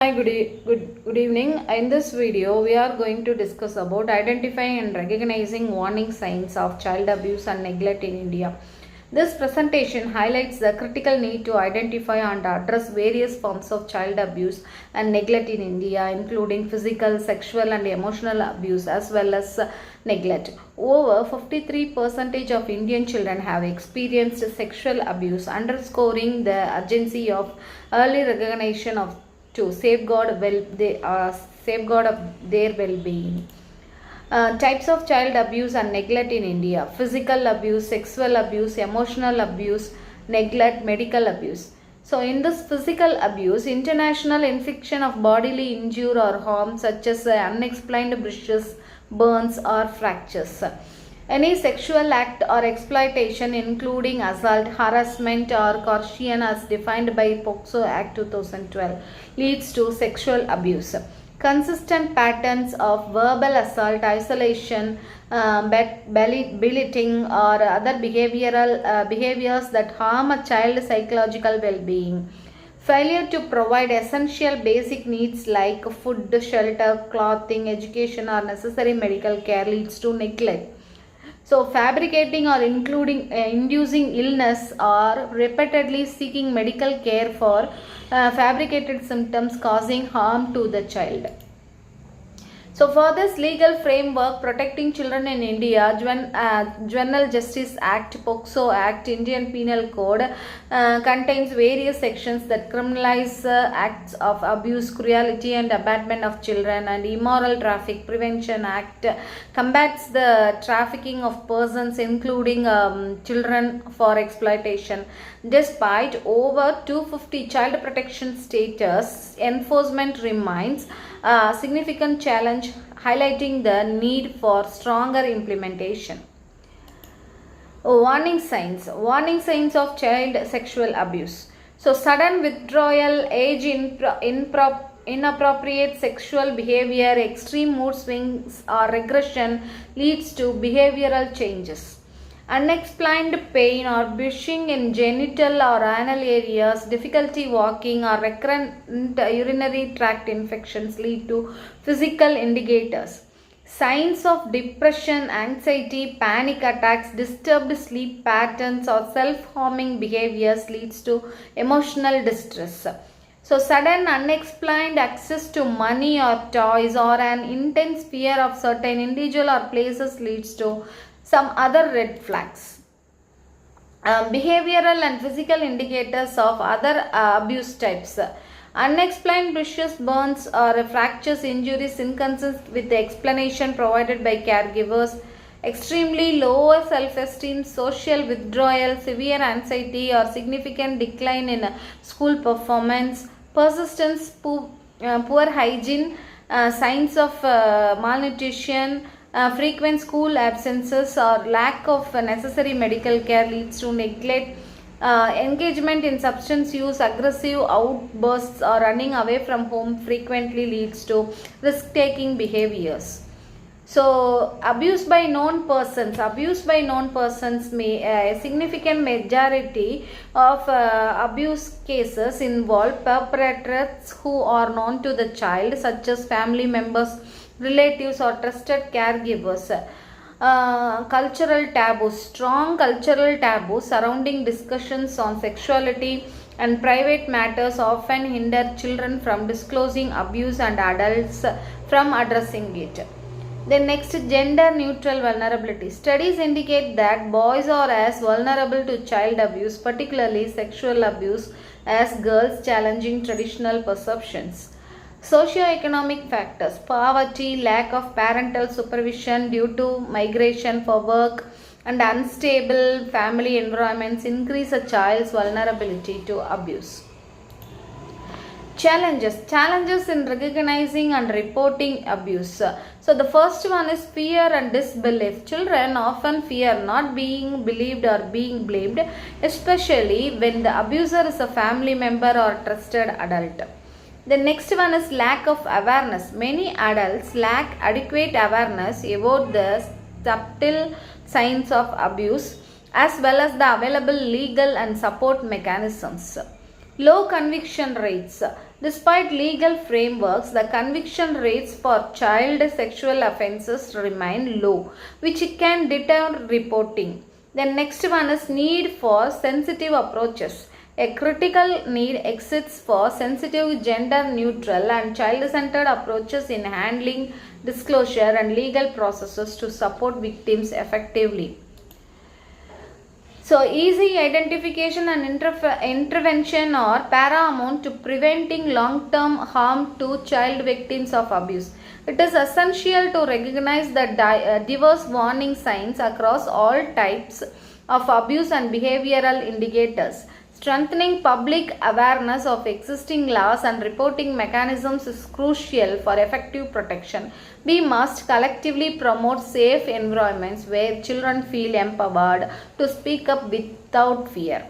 Hi, good evening. In this video, we are going to discuss about identifying and recognizing warning signs of child abuse and neglect in India. This presentation highlights the critical need to identify and address various forms of child abuse and neglect in India, including physical, sexual, and emotional abuse as well as neglect. Over 53% of Indian children have experienced sexual abuse, underscoring the urgency of early recognition of to safeguard of their well-being. Types of child abuse and neglect in India: physical abuse, sexual abuse, emotional abuse, neglect, medical abuse. So in this physical abuse, international infliction of bodily injury or harm such as unexplained bruises, burns or fractures. Any sexual act or exploitation including assault, harassment or coercion as defined by POCSO Act 2012 leads to sexual abuse. Consistent patterns of verbal assault, isolation, belittling or other behaviors that harm a child's psychological well-being. Failure to provide essential basic needs like food, shelter, clothing, education or necessary medical care leads to neglect. So, fabricating or inducing illness or repeatedly seeking medical care for fabricated symptoms causing harm to the child. So, for this legal framework protecting children in India, Juvenile Justice Act, POCSO Act, Indian Penal Code contains various sections that criminalize acts of abuse, cruelty and abandonment of children, and Immoral Traffic Prevention Act combats the trafficking of persons including children for exploitation. Despite over 250 child protection status, enforcement remains a significant challenge, highlighting the need for stronger implementation. Warning signs of child sexual abuse. So, sudden withdrawal, age inappropriate sexual behavior, extreme mood swings or regression leads to behavioral changes. Unexplained pain or bruising in genital or anal areas, difficulty walking or recurrent urinary tract infections lead to physical indicators. Signs of depression, anxiety, panic attacks, disturbed sleep patterns or self-harming behaviors leads to emotional distress. So, sudden unexplained access to money or toys or an intense fear of certain individual or places leads to some other red flags. Behavioral and physical indicators of other abuse types. Unexplained bruises, burns or fractures, injuries inconsistent with the explanation provided by caregivers. Extremely low self-esteem, social withdrawal, severe anxiety or significant decline in school performance. Persistence, poor hygiene, signs of malnutrition, frequent school absences or lack of necessary medical care leads to neglect. Engagement in substance use, aggressive outbursts or running away from home frequently leads to risk-taking behaviors. So, abuse by known persons may a significant majority of abuse cases involve perpetrators who are known to the child, such as family members, relatives or trusted caregivers. Cultural taboos. Strong cultural taboos surrounding discussions on sexuality and private matters often hinder children from disclosing abuse and adults from addressing it. Then next, gender neutral vulnerability. Studies indicate that boys are as vulnerable to child abuse, particularly sexual abuse, as girls, challenging traditional perceptions. Socioeconomic factors. Poverty, lack of parental supervision due to migration for work, and unstable family environments increase a child's vulnerability to abuse. Challenges in recognizing and reporting abuse. So the first one is fear and disbelief. Children often fear not being believed or being blamed, especially when the abuser is a family member or trusted adult. The next one is lack of awareness. Many adults lack adequate awareness about the subtle signs of abuse as well as the available legal and support mechanisms. Low conviction rates. Despite legal frameworks, the conviction rates for child sexual offences remain low, which can deter reporting. The next one is need for sensitive approaches. A critical need exists for sensitive, gender neutral and child centered approaches in handling disclosure and legal processes to support victims effectively. So, easy identification and intervention are paramount to preventing long-term harm to child victims of abuse. It is essential to recognize the diverse warning signs across all types of abuse and behavioral indicators. Strengthening public awareness of existing laws and reporting mechanisms is crucial for effective protection. We must collectively promote safe environments where children feel empowered to speak up without fear.